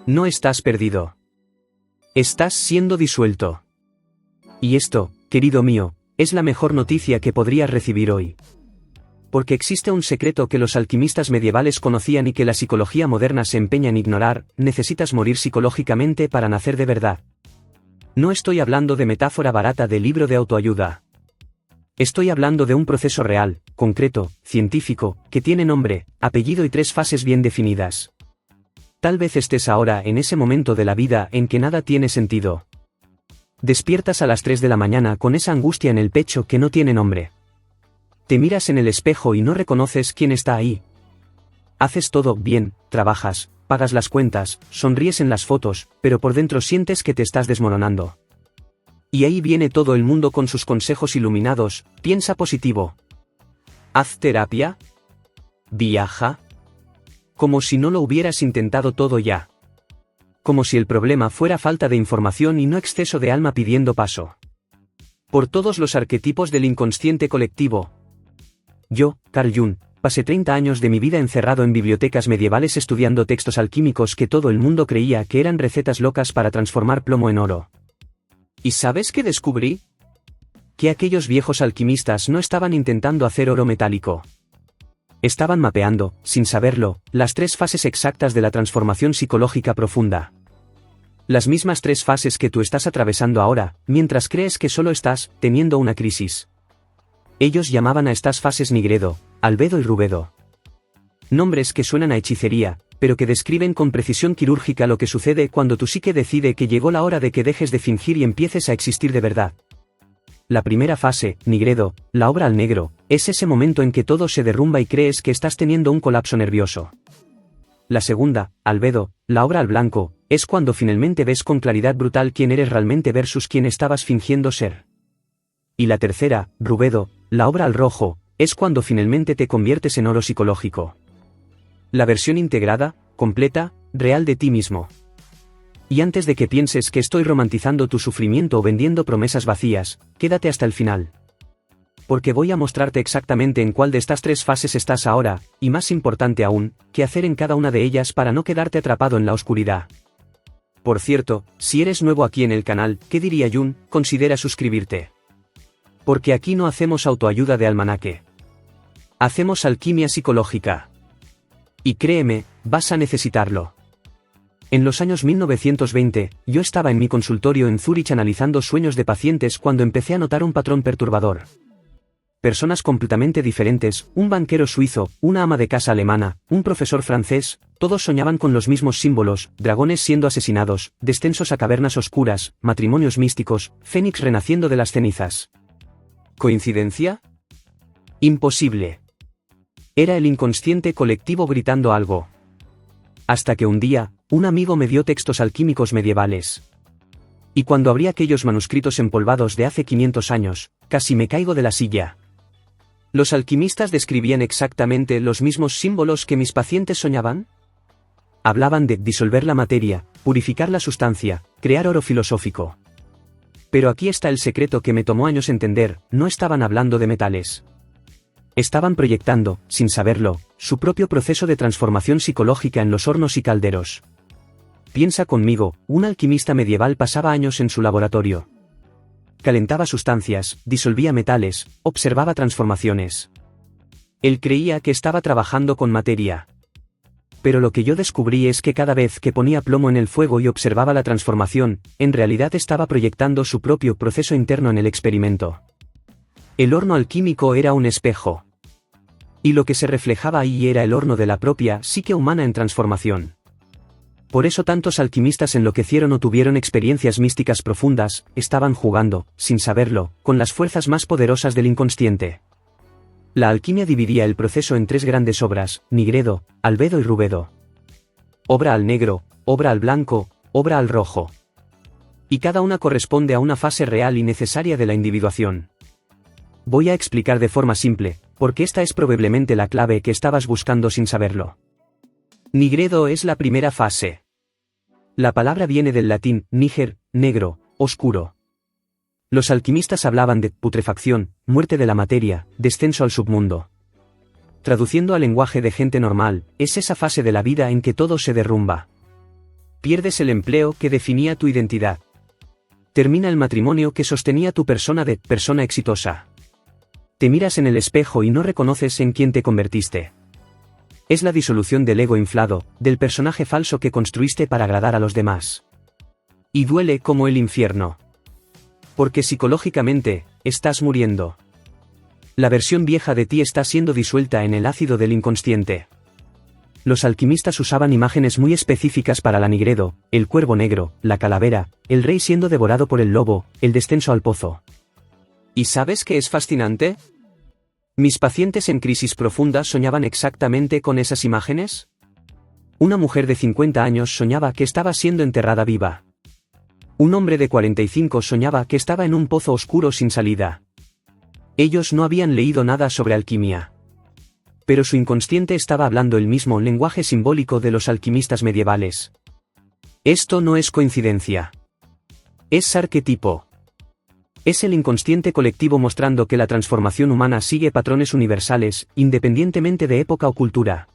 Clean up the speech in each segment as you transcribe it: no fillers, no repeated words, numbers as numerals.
No estás perdido. Estás siendo disuelto. Y esto, querido mío, es la mejor noticia que podrías recibir hoy. Porque existe un secreto que los alquimistas medievales conocían y que la psicología moderna se empeña en ignorar: necesitas morir psicológicamente para nacer de verdad. No estoy hablando de metáfora barata de libro de autoayuda. Estoy hablando de un proceso real, concreto, científico, que tiene nombre, apellido y 3 fases bien definidas. Tal vez estés ahora en ese momento de la vida en que nada tiene sentido. Despiertas a las 3 de la mañana con esa angustia en el pecho que no tiene nombre. Te miras en el espejo y no reconoces quién está ahí. Haces todo bien, trabajas, pagas las cuentas, sonríes en las fotos, pero por dentro sientes que te estás desmoronando. Y ahí viene todo el mundo con sus consejos iluminados: piensa positivo. Haz terapia. Viaja. Como si no lo hubieras intentado todo ya. Como si el problema fuera falta de información y no exceso de alma pidiendo paso. Por todos los arquetipos del inconsciente colectivo. Yo, Carl Jung, pasé 30 años de mi vida encerrado en bibliotecas medievales estudiando textos alquímicos que todo el mundo creía que eran recetas locas para transformar plomo en oro. ¿Y sabes qué descubrí? Que aquellos viejos alquimistas no estaban intentando hacer oro metálico. Estaban mapeando, sin saberlo, las 3 fases exactas de la transformación psicológica profunda. Las mismas 3 fases que tú estás atravesando ahora, mientras crees que solo estás teniendo una crisis. Ellos llamaban a estas fases nigredo, albedo y rubedo. Nombres que suenan a hechicería, pero que describen con precisión quirúrgica lo que sucede cuando tu psique decide que llegó la hora de que dejes de fingir y empieces a existir de verdad. La primera fase, nigredo, la obra al negro, es ese momento en que todo se derrumba y crees que estás teniendo un colapso nervioso. La segunda, albedo, la obra al blanco, es cuando finalmente ves con claridad brutal quién eres realmente versus quién estabas fingiendo ser. Y la tercera, rubedo, la obra al rojo, es cuando finalmente te conviertes en oro psicológico. La versión integrada, completa, real de ti mismo. Y antes de que pienses que estoy romantizando tu sufrimiento o vendiendo promesas vacías, quédate hasta el final. Porque voy a mostrarte exactamente en cuál de estas 3 fases estás ahora, y más importante aún, qué hacer en cada una de ellas para no quedarte atrapado en la oscuridad. Por cierto, si eres nuevo aquí en el canal, ¿qué diría Jung? Considera suscribirte. Porque aquí no hacemos autoayuda de almanaque. Hacemos alquimia psicológica. Y créeme, vas a necesitarlo. En los años 1920, yo estaba en mi consultorio en Zúrich analizando sueños de pacientes cuando empecé a notar un patrón perturbador. Personas completamente diferentes, un banquero suizo, una ama de casa alemana, un profesor francés, todos soñaban con los mismos símbolos: dragones siendo asesinados, descensos a cavernas oscuras, matrimonios místicos, fénix renaciendo de las cenizas. ¿Coincidencia? Imposible. Era el inconsciente colectivo gritando algo. Hasta que un día, un amigo me dio textos alquímicos medievales. Y cuando abrí aquellos manuscritos empolvados de hace 500 años, casi me caigo de la silla. ¿Los alquimistas describían exactamente los mismos símbolos que mis pacientes soñaban? Hablaban de disolver la materia, purificar la sustancia, crear oro filosófico. Pero aquí está el secreto que me tomó años entender: no estaban hablando de metales. Estaban proyectando, sin saberlo, su propio proceso de transformación psicológica en los hornos y calderos. Piensa conmigo, un alquimista medieval pasaba años en su laboratorio. Calentaba sustancias, disolvía metales, observaba transformaciones. Él creía que estaba trabajando con materia. Pero lo que yo descubrí es que cada vez que ponía plomo en el fuego y observaba la transformación, en realidad estaba proyectando su propio proceso interno en el experimento. El horno alquímico era un espejo. Y lo que se reflejaba ahí era el horno de la propia psique humana en transformación. Por eso tantos alquimistas enloquecieron o tuvieron experiencias místicas profundas: estaban jugando, sin saberlo, con las fuerzas más poderosas del inconsciente. La alquimia dividía el proceso en 3 grandes obras: nigredo, albedo y rubedo. Obra al negro, obra al blanco, obra al rojo. Y cada una corresponde a una fase real y necesaria de la individuación. Voy a explicar de forma simple, porque esta es probablemente la clave que estabas buscando sin saberlo. Nigredo es la primera fase. La palabra viene del latín niger, negro, oscuro. Los alquimistas hablaban de putrefacción, muerte de la materia, descenso al submundo. Traduciendo al lenguaje de gente normal, es esa fase de la vida en que todo se derrumba. Pierdes el empleo que definía tu identidad. Termina el matrimonio que sostenía tu persona de persona exitosa. Te miras en el espejo y no reconoces en quién te convertiste. Es la disolución del ego inflado, del personaje falso que construiste para agradar a los demás. Y duele como el infierno. Porque psicológicamente, estás muriendo. La versión vieja de ti está siendo disuelta en el ácido del inconsciente. Los alquimistas usaban imágenes muy específicas para la Nigredo, el cuervo negro, la calavera, el rey siendo devorado por el lobo, el descenso al pozo. ¿Y sabes qué es fascinante? Mis pacientes en crisis profunda soñaban exactamente con esas imágenes. Una mujer de 50 años soñaba que estaba siendo enterrada viva. Un hombre de 45 soñaba que estaba en un pozo oscuro sin salida. Ellos no habían leído nada sobre alquimia. Pero su inconsciente estaba hablando el mismo lenguaje simbólico de los alquimistas medievales. Esto no es coincidencia. Es arquetipo. Es el inconsciente colectivo mostrando que la transformación humana sigue patrones universales, independientemente de época o cultura.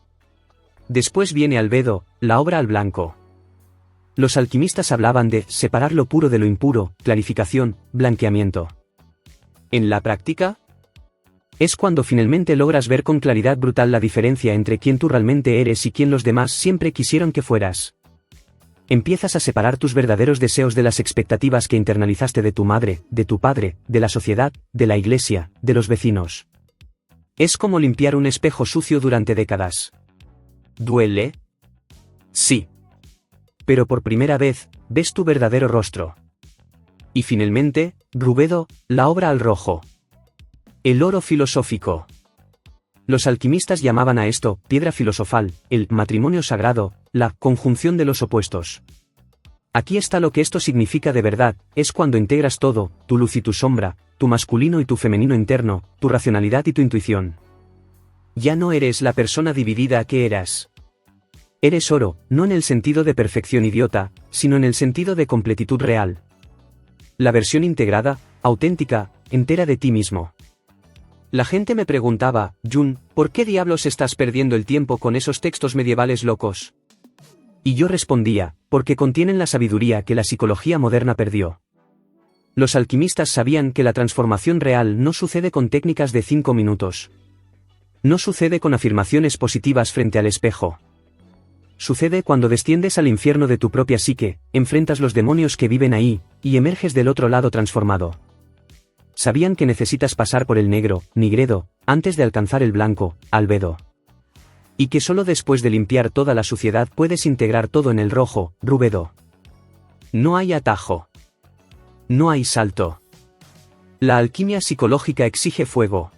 Después viene Albedo, la obra al blanco. Los alquimistas hablaban de separar lo puro de lo impuro, clarificación, blanqueamiento. En la práctica, es cuando finalmente logras ver con claridad brutal la diferencia entre quién tú realmente eres y quién los demás siempre quisieron que fueras. Empiezas a separar tus verdaderos deseos de las expectativas que internalizaste de tu madre, de tu padre, de la sociedad, de la iglesia, de los vecinos. Es como limpiar un espejo sucio durante décadas. ¿Duele? Sí. Pero por primera vez, ves tu verdadero rostro. Y finalmente, Rubedo, la obra al rojo. El oro filosófico. Los alquimistas llamaban a esto, piedra filosofal, el matrimonio sagrado, la conjunción de los opuestos. Aquí está lo que esto significa de verdad, es cuando integras todo, tu luz y tu sombra, tu masculino y tu femenino interno, tu racionalidad y tu intuición. Ya no eres la persona dividida que eras. Eres oro, no en el sentido de perfección idiota, sino en el sentido de completitud real. La versión integrada, auténtica, entera de ti mismo. La gente me preguntaba, Jun, ¿por qué diablos estás perdiendo el tiempo con esos textos medievales locos? Y yo respondía, porque contienen la sabiduría que la psicología moderna perdió. Los alquimistas sabían que la transformación real no sucede con técnicas de 5 minutos. No sucede con afirmaciones positivas frente al espejo. Sucede cuando desciendes al infierno de tu propia psique, enfrentas los demonios que viven ahí, y emerges del otro lado transformado. Sabían que necesitas pasar por el negro, Nigredo, antes de alcanzar el blanco, Albedo. Y que solo después de limpiar toda la suciedad puedes integrar todo en el rojo, Rubedo. No hay atajo. No hay salto. La alquimia psicológica exige fuego.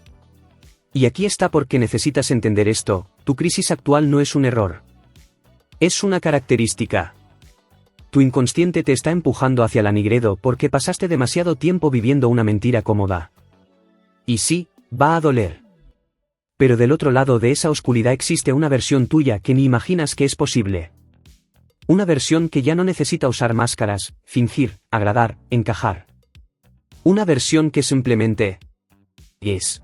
Y aquí está porque necesitas entender esto, tu crisis actual no es un error. Es una característica. Tu inconsciente te está empujando hacia la Nigredo porque pasaste demasiado tiempo viviendo una mentira cómoda. Y sí, va a doler. Pero del otro lado de esa oscuridad existe una versión tuya que ni imaginas que es posible. Una versión que ya no necesita usar máscaras, fingir, agradar, encajar. Una versión que simplemente es.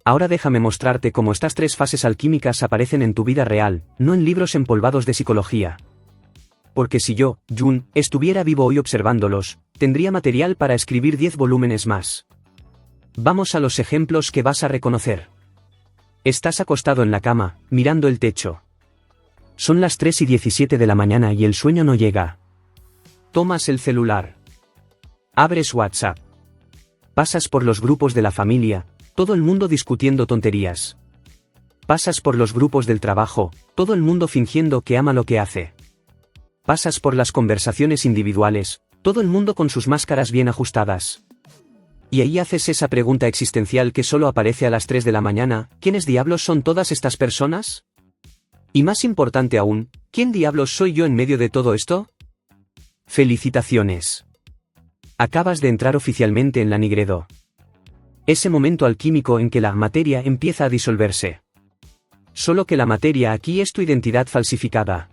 Ahora déjame mostrarte cómo estas 3 fases alquímicas aparecen en tu vida real, no en libros empolvados de psicología. Porque si yo, Jun, estuviera vivo hoy observándolos, tendría material para escribir 10 volúmenes más. Vamos a los ejemplos que vas a reconocer. Estás acostado en la cama, mirando el techo. Son las 3:17 de la mañana y el sueño no llega. Tomas el celular. Abres WhatsApp. Pasas por los grupos de la familia, todo el mundo discutiendo tonterías. Pasas por los grupos del trabajo, todo el mundo fingiendo que ama lo que hace. Pasas por las conversaciones individuales, todo el mundo con sus máscaras bien ajustadas. Y ahí haces esa pregunta existencial que solo aparece a las 3 de la mañana, ¿quiénes diablos son todas estas personas? Y más importante aún, ¿quién diablos soy yo en medio de todo esto? Felicitaciones. Acabas de entrar oficialmente en la Nigredo. Ese momento alquímico en que la materia empieza a disolverse. Solo que la materia aquí es tu identidad falsificada.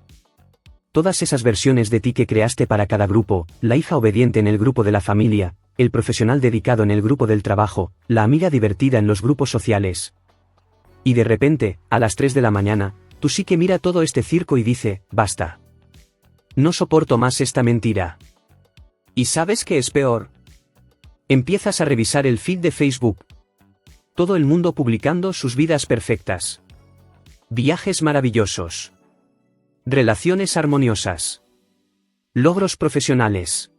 Todas esas versiones de ti que creaste para cada grupo, la hija obediente en el grupo de la familia, el profesional dedicado en el grupo del trabajo, la amiga divertida en los grupos sociales. Y de repente, a las 3 de la mañana, tu psique mira todo este circo y dice, basta. No soporto más esta mentira. ¿Y sabes qué es peor? Empiezas a revisar el feed de Facebook. Todo el mundo publicando sus vidas perfectas. Viajes maravillosos. Relaciones armoniosas. Logros profesionales.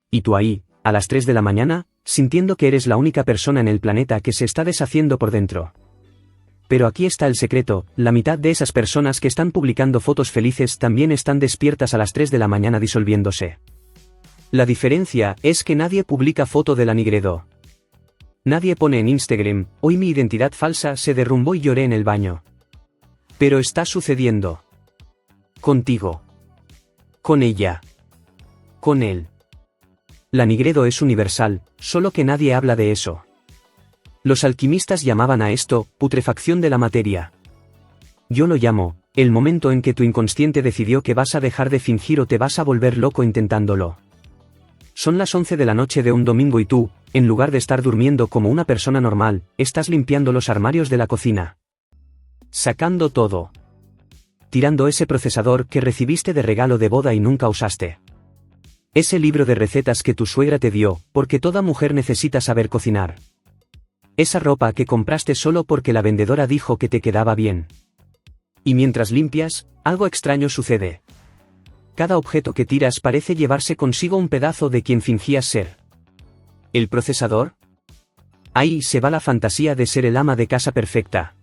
Y tú ahí, a las 3 de la mañana, sintiendo que eres la única persona en el planeta que se está deshaciendo por dentro. Pero aquí está el secreto, la mitad de esas personas que están publicando fotos felices también están despiertas a las 3 de la mañana disolviéndose. La diferencia es que nadie publica foto de la Nigredo. Nadie pone en Instagram, hoy mi identidad falsa se derrumbó y lloré en el baño. Pero está sucediendo. Contigo. Con ella. Con él. La Nigredo es universal, solo que nadie habla de eso. Los alquimistas llamaban a esto, putrefacción de la materia. Yo lo llamo, el momento en que tu inconsciente decidió que vas a dejar de fingir o te vas a volver loco intentándolo. Son las 11 de la noche de un domingo y tú, en lugar de estar durmiendo como una persona normal, estás limpiando los armarios de la cocina. Sacando todo. Tirando ese procesador que recibiste de regalo de boda y nunca usaste. Ese libro de recetas que tu suegra te dio, porque toda mujer necesita saber cocinar. Esa ropa que compraste solo porque la vendedora dijo que te quedaba bien. Y mientras limpias, algo extraño sucede. Cada objeto que tiras parece llevarse consigo un pedazo de quien fingías ser. ¿El procesador? Ahí se va la fantasía de ser el ama de casa perfecta.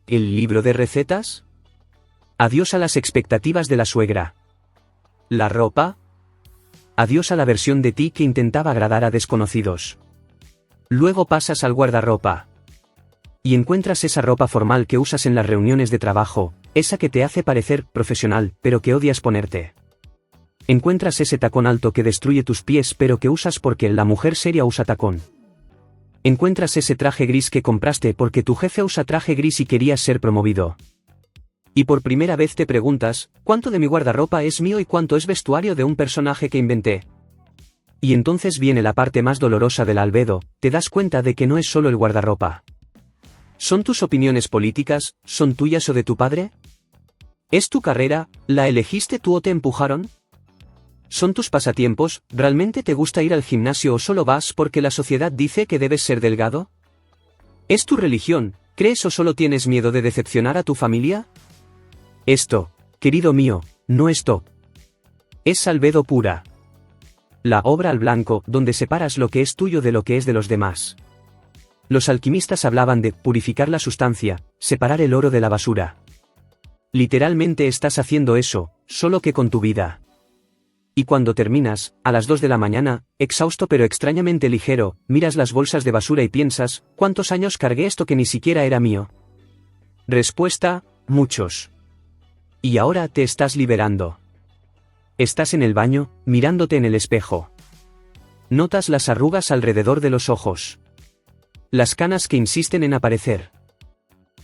¿El libro de recetas? Adiós a las expectativas de la suegra. ¿La ropa? Adiós a la versión de ti que intentaba agradar a desconocidos. Luego pasas al guardarropa. Y encuentras esa ropa formal que usas en las reuniones de trabajo, esa que te hace parecer profesional, pero que odias ponerte. Encuentras ese tacón alto que destruye tus pies pero que usas porque la mujer seria usa tacón. Encuentras ese traje gris que compraste porque tu jefe usa traje gris y querías ser promovido. Y por primera vez te preguntas, ¿cuánto de mi guardarropa es mío y cuánto es vestuario de un personaje que inventé? Y entonces viene la parte más dolorosa del albedo, te das cuenta de que no es solo el guardarropa. ¿Son tus opiniones políticas, son tuyas o de tu padre? ¿Es tu carrera, la elegiste tú o te empujaron? ¿Son tus pasatiempos, realmente te gusta ir al gimnasio o solo vas porque la sociedad dice que debes ser delgado? ¿Es tu religión, crees o solo tienes miedo de decepcionar a tu familia? Esto, querido mío, no es top. Es albedo pura. La obra al blanco, donde separas lo que es tuyo de lo que es de los demás. Los alquimistas hablaban de purificar la sustancia, separar el oro de la basura. Literalmente estás haciendo eso, solo que con tu vida. Y cuando terminas, a las 2 de la mañana, exhausto pero extrañamente ligero, miras las bolsas de basura y piensas, ¿cuántos años cargué esto que ni siquiera era mío? Respuesta, muchos. Y ahora te estás liberando. Estás en el baño, mirándote en el espejo. Notas las arrugas alrededor de los ojos. Las canas que insisten en aparecer.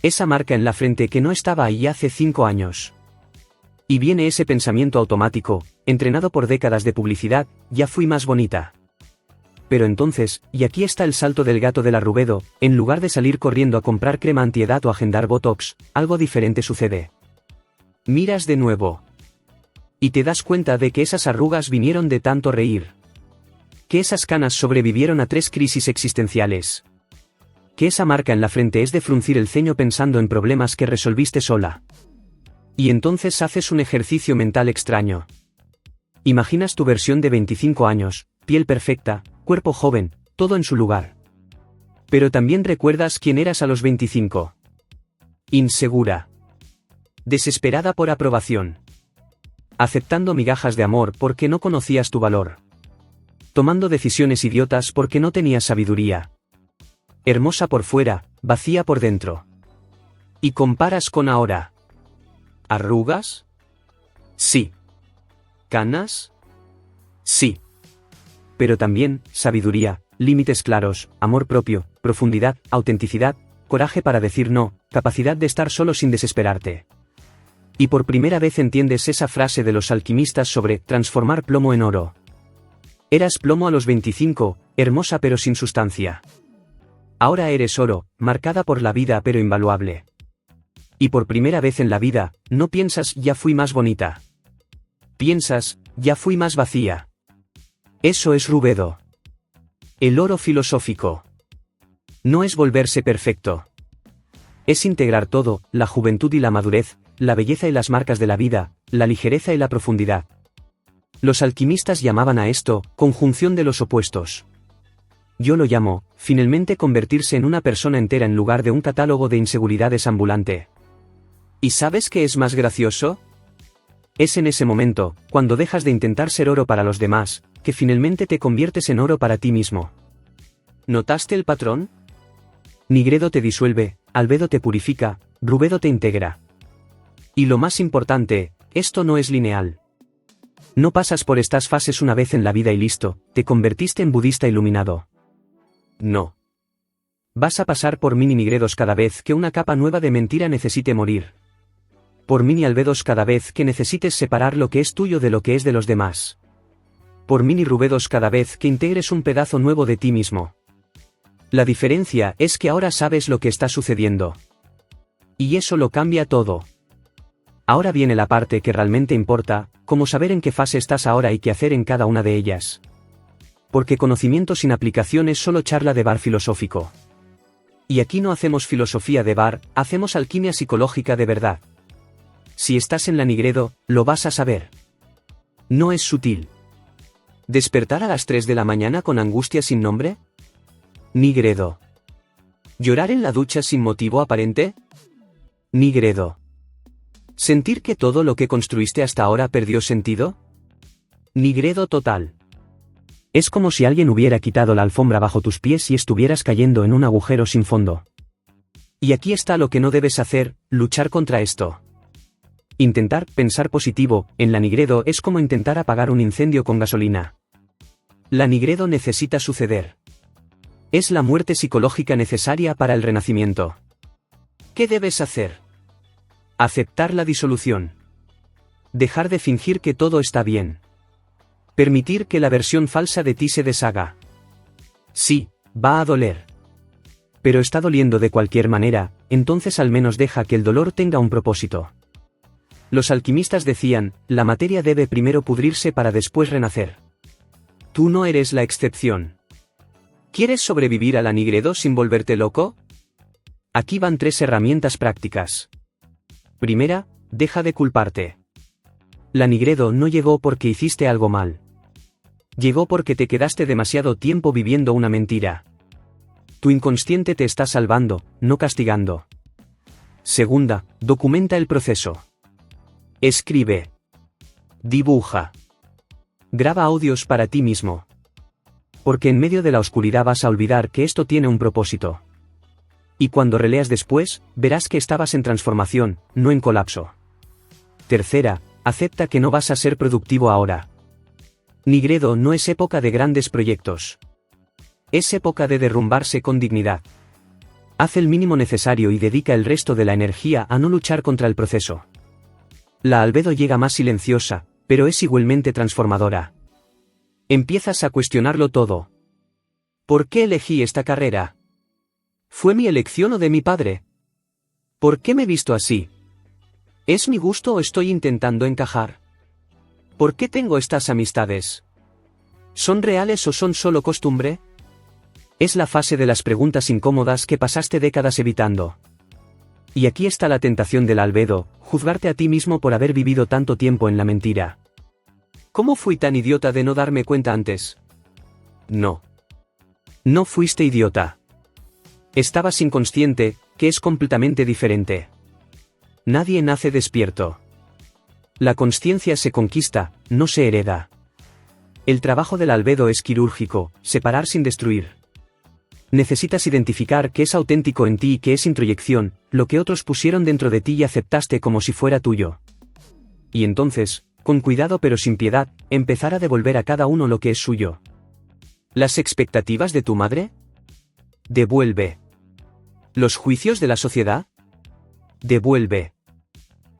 Esa marca en la frente que no estaba ahí hace 5 años. Y viene ese pensamiento automático, entrenado por décadas de publicidad, ya fui más bonita. Pero entonces, y aquí está el salto del gato del arrubedo, en lugar de salir corriendo a comprar crema antiedad o agendar botox, algo diferente sucede. Miras de nuevo. Y te das cuenta de que esas arrugas vinieron de tanto reír. Que esas canas sobrevivieron a 3 crisis existenciales. Que esa marca en la frente es de fruncir el ceño pensando en problemas que resolviste sola. Y entonces haces un ejercicio mental extraño. Imaginas tu versión de 25 años, piel perfecta, cuerpo joven, todo en su lugar. Pero también recuerdas quién eras a los 25. Insegura. Desesperada por aprobación. Aceptando migajas de amor porque no conocías tu valor. Tomando decisiones idiotas porque no tenías sabiduría. Hermosa por fuera, vacía por dentro. Y comparas con ahora. ¿Arrugas? Sí. ¿Canas? Sí. Pero también, sabiduría, límites claros, amor propio, profundidad, autenticidad, coraje para decir no, capacidad de estar solo sin desesperarte. Y por primera vez entiendes esa frase de los alquimistas sobre transformar plomo en oro. Eras plomo a los 25, hermosa pero sin sustancia. Ahora eres oro, marcada por la vida pero invaluable. Y por primera vez en la vida, no piensas ya fui más bonita. Piensas, ya fui más vacía. Eso es rubedo. El oro filosófico. No es volverse perfecto. Es integrar todo, la juventud y la madurez, la belleza y las marcas de la vida, la ligereza y la profundidad. Los alquimistas llamaban a esto, conjunción de los opuestos. Yo lo llamo, finalmente convertirse en una persona entera en lugar de un catálogo de inseguridades ambulante. ¿Y sabes qué es más gracioso? Es en ese momento, cuando dejas de intentar ser oro para los demás, que finalmente te conviertes en oro para ti mismo. ¿Notaste el patrón? Nigredo te disuelve, albedo te purifica, rubedo te integra. Y lo más importante, esto no es lineal. No pasas por estas fases una vez en la vida y listo, te convertiste en budista iluminado. No. Vas a pasar por mini nigredos cada vez que una capa nueva de mentira necesite morir. Por mini albedos cada vez que necesites separar lo que es tuyo de lo que es de los demás. Por mini rubedos cada vez que integres un pedazo nuevo de ti mismo. La diferencia es que ahora sabes lo que está sucediendo. Y eso lo cambia todo. Ahora viene la parte que realmente importa, como saber en qué fase estás ahora y qué hacer en cada una de ellas. Porque conocimiento sin aplicación es solo charla de bar filosófico. Y aquí no hacemos filosofía de bar, hacemos alquimia psicológica de verdad. Si estás en la nigredo, lo vas a saber. No es sutil. ¿Despertar a las 3 de la mañana con angustia sin nombre? Nigredo. ¿Llorar en la ducha sin motivo aparente? Nigredo. ¿Sentir que todo lo que construiste hasta ahora perdió sentido? Nigredo total. Es como si alguien hubiera quitado la alfombra bajo tus pies y estuvieras cayendo en un agujero sin fondo. Y aquí está lo que no debes hacer, luchar contra esto. Intentar pensar positivo, en la nigredo es como intentar apagar un incendio con gasolina. La nigredo necesita suceder. Es la muerte psicológica necesaria para el renacimiento. ¿Qué debes hacer? Aceptar la disolución. Dejar de fingir que todo está bien. Permitir que la versión falsa de ti se deshaga. Sí, va a doler. Pero está doliendo de cualquier manera, entonces al menos deja que el dolor tenga un propósito. Los alquimistas decían, la materia debe primero pudrirse para después renacer. Tú no eres la excepción. ¿Quieres sobrevivir a la nigredo sin volverte loco? Aquí van 3 herramientas prácticas. Primera, deja de culparte. La nigredo no llegó porque hiciste algo mal. Llegó porque te quedaste demasiado tiempo viviendo una mentira. Tu inconsciente te está salvando, no castigando. Segunda, documenta el proceso. Escribe. Dibuja. Graba audios para ti mismo. Porque en medio de la oscuridad vas a olvidar que esto tiene un propósito. Y cuando releas después, verás que estabas en transformación, no en colapso. Tercera, acepta que no vas a ser productivo ahora. Nigredo no es época de grandes proyectos. Es época de derrumbarse con dignidad. Haz el mínimo necesario y dedica el resto de la energía a no luchar contra el proceso. La albedo llega más silenciosa, pero es igualmente transformadora. Empiezas a cuestionarlo todo. ¿Por qué elegí esta carrera? ¿Fue mi elección o de mi padre? ¿Por qué me he visto así? ¿Es mi gusto o estoy intentando encajar? ¿Por qué tengo estas amistades? ¿Son reales o son solo costumbre? Es la fase de las preguntas incómodas que pasaste décadas evitando. Y aquí está la tentación del albedo, juzgarte a ti mismo por haber vivido tanto tiempo en la mentira. ¿Cómo fui tan idiota de no darme cuenta antes? No. No fuiste idiota. Estabas inconsciente, que es completamente diferente. Nadie nace despierto. La consciencia se conquista, no se hereda. El trabajo del albedo es quirúrgico, separar sin destruir. Necesitas identificar qué es auténtico en ti y qué es introyección, lo que otros pusieron dentro de ti y aceptaste como si fuera tuyo. Y entonces, con cuidado pero sin piedad, empezar a devolver a cada uno lo que es suyo. ¿Las expectativas de tu madre? Devuelve. ¿Los juicios de la sociedad? Devuelve.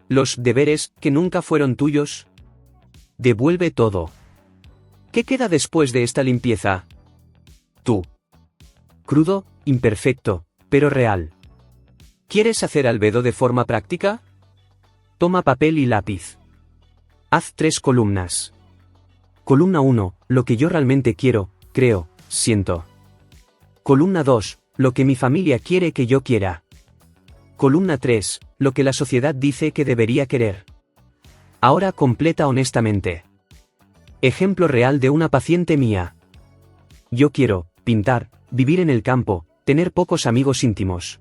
¿Los deberes, que nunca fueron tuyos? Devuelve todo. ¿Qué queda después de esta limpieza? Tú. Crudo, imperfecto, pero real. ¿Quieres hacer albedo de forma práctica? Toma papel y lápiz. Haz 3 columnas. Columna 1, lo que yo realmente quiero, creo, siento. Columna 2, lo que mi familia quiere que yo quiera. Columna 3, lo que la sociedad dice que debería querer. Ahora completa honestamente. Ejemplo real de una paciente mía. Yo quiero pintar, vivir en el campo, tener pocos amigos íntimos.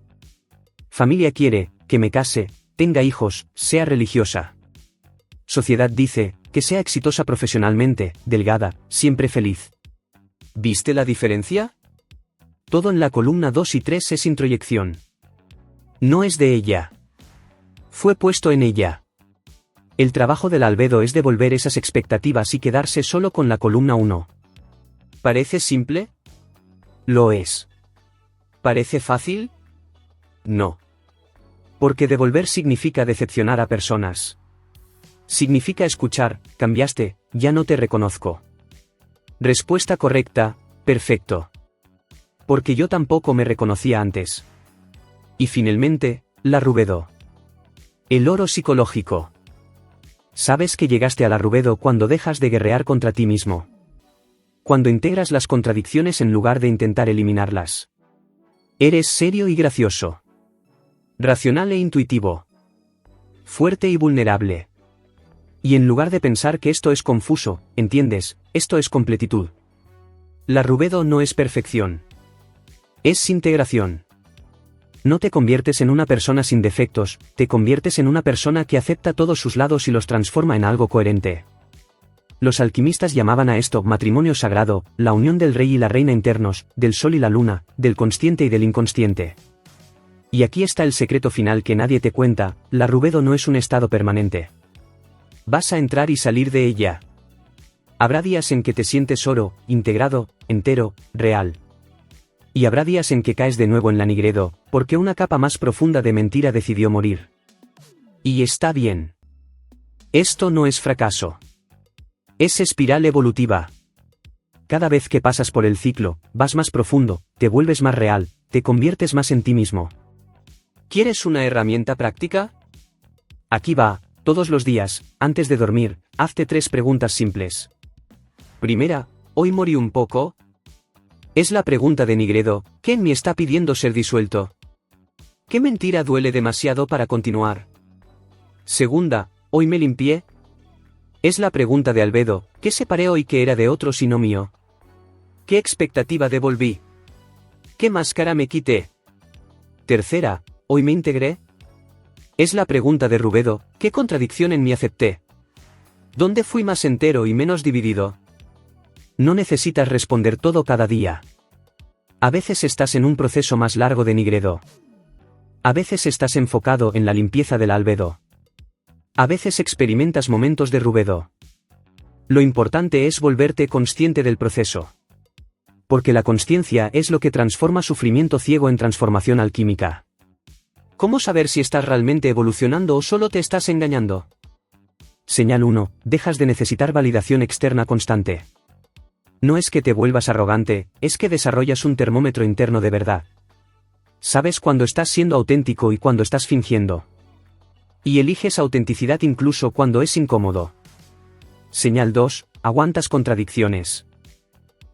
Familia quiere que me case, tenga hijos, sea religiosa. Sociedad dice que sea exitosa profesionalmente, delgada, siempre feliz. ¿Viste la diferencia? Todo en la columna 2 y 3 es introyección. No es de ella. Fue puesto en ella. El trabajo del albedo es devolver esas expectativas y quedarse solo con la columna 1. ¿Parece simple? Lo es. ¿Parece fácil? No. Porque devolver significa decepcionar a personas. Significa escuchar, cambiaste, ya no te reconozco. Respuesta correcta, perfecto. Porque yo tampoco me reconocía antes. Y finalmente, la rubedo. El oro psicológico. Sabes que llegaste a la rubedo cuando dejas de guerrear contra ti mismo. Cuando integras las contradicciones en lugar de intentar eliminarlas. Eres serio y gracioso. Racional e intuitivo. Fuerte y vulnerable. Y en lugar de pensar que esto es confuso, entiendes, esto es completitud. La rubedo no es perfección. Es integración. No te conviertes en una persona sin defectos, te conviertes en una persona que acepta todos sus lados y los transforma en algo coherente. Los alquimistas llamaban a esto matrimonio sagrado, la unión del rey y la reina internos, del sol y la luna, del consciente y del inconsciente. Y aquí está el secreto final que nadie te cuenta, la rubedo no es un estado permanente. Vas a entrar y salir de ella. Habrá días en que te sientes oro, integrado, entero, real. Y habrá días en que caes de nuevo en la nigredo, porque una capa más profunda de mentira decidió morir. Y está bien. Esto no es fracaso. Es espiral evolutiva. Cada vez que pasas por el ciclo, vas más profundo, te vuelves más real, te conviertes más en ti mismo. ¿Quieres una herramienta práctica? Aquí va, todos los días, antes de dormir, hazte 3 preguntas simples. Primera, ¿hoy morí un poco? Es la pregunta de Nigredo, ¿qué en mí está pidiendo ser disuelto? ¿Qué mentira duele demasiado para continuar? Segunda, ¿hoy me limpié? Es la pregunta de Albedo, ¿qué separé hoy que era de otros y no mío? ¿Qué expectativa devolví? ¿Qué máscara me quité? Tercera, ¿hoy me integré? Es la pregunta de Rubedo, ¿qué contradicción en mí acepté? ¿Dónde fui más entero y menos dividido? No necesitas responder todo cada día. A veces estás en un proceso más largo de Nigredo. A veces estás enfocado en la limpieza del albedo. A veces experimentas momentos de rubedo. Lo importante es volverte consciente del proceso. Porque la consciencia es lo que transforma sufrimiento ciego en transformación alquímica. ¿Cómo saber si estás realmente evolucionando o solo te estás engañando? Señal 1. Dejas de necesitar validación externa constante. No es que te vuelvas arrogante, es que desarrollas un termómetro interno de verdad. Sabes cuando estás siendo auténtico y cuando estás fingiendo. Y eliges autenticidad incluso cuando es incómodo. Señal 2. Aguantas contradicciones.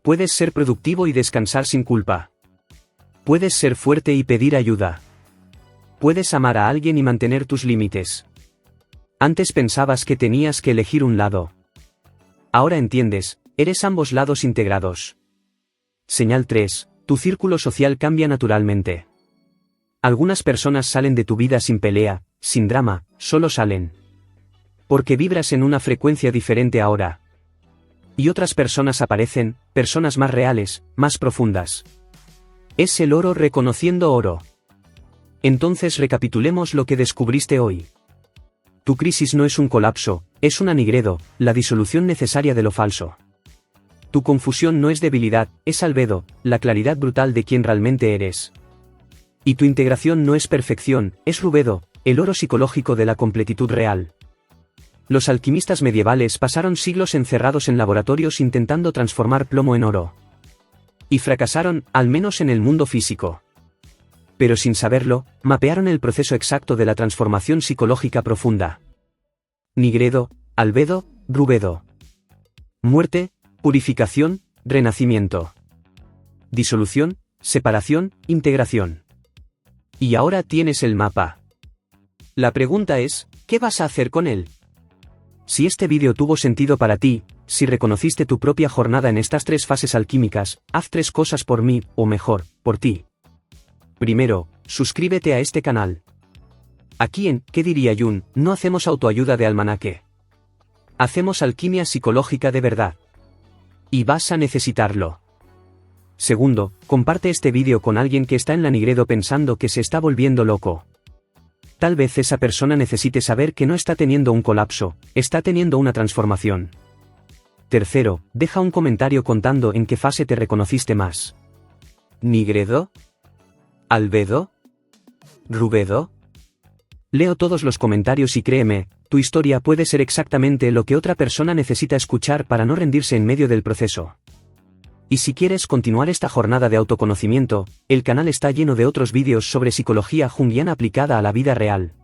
Puedes ser productivo y descansar sin culpa. Puedes ser fuerte y pedir ayuda. Puedes amar a alguien y mantener tus límites. Antes pensabas que tenías que elegir un lado. Ahora entiendes, eres ambos lados integrados. Señal 3. Tu círculo social cambia naturalmente. Algunas personas salen de tu vida sin pelea, sin drama, solo salen. Porque vibras en una frecuencia diferente ahora. Y otras personas aparecen, personas más reales, más profundas. Es el oro reconociendo oro. Entonces recapitulemos lo que descubriste hoy. Tu crisis no es un colapso, es una nigredo, la disolución necesaria de lo falso. Tu confusión no es debilidad, es albedo, la claridad brutal de quien realmente eres. Y tu integración no es perfección, es rubedo, el oro psicológico de la completitud real. Los alquimistas medievales pasaron siglos encerrados en laboratorios intentando transformar plomo en oro. Y fracasaron, al menos en el mundo físico. Pero sin saberlo, mapearon el proceso exacto de la transformación psicológica profunda. Nigredo, Albedo, rubedo. Muerte, purificación, renacimiento. Disolución, separación, integración. Y ahora tienes el mapa. La pregunta es, ¿qué vas a hacer con él? Si este vídeo tuvo sentido para ti, si reconociste tu propia jornada en estas 3 fases alquímicas, haz 3 cosas por mí, o mejor, por ti. Primero, suscríbete a este canal. Aquí en ¿Qué diría Jung? No hacemos autoayuda de almanaque. Hacemos alquimia psicológica de verdad. Y vas a necesitarlo. Segundo, comparte este vídeo con alguien que está en la Nigredo pensando que se está volviendo loco. Tal vez esa persona necesite saber que no está teniendo un colapso, está teniendo una transformación. Tercero, deja un comentario contando en qué fase te reconociste más. ¿Nigredo? ¿Albedo? ¿Rubedo? Leo todos los comentarios y créeme, tu historia puede ser exactamente lo que otra persona necesita escuchar para no rendirse en medio del proceso. Y si quieres continuar esta jornada de autoconocimiento, el canal está lleno de otros vídeos sobre psicología junguiana aplicada a la vida real.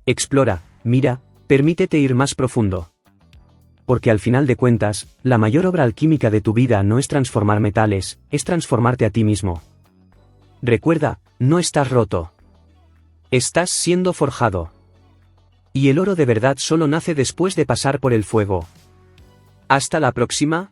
Explora, mira, permítete ir más profundo. Porque al final de cuentas, la mayor obra alquímica de tu vida no es transformar metales, es transformarte a ti mismo. Recuerda, no estás roto. Estás siendo forjado. Y el oro de verdad solo nace después de pasar por el fuego. Hasta la próxima.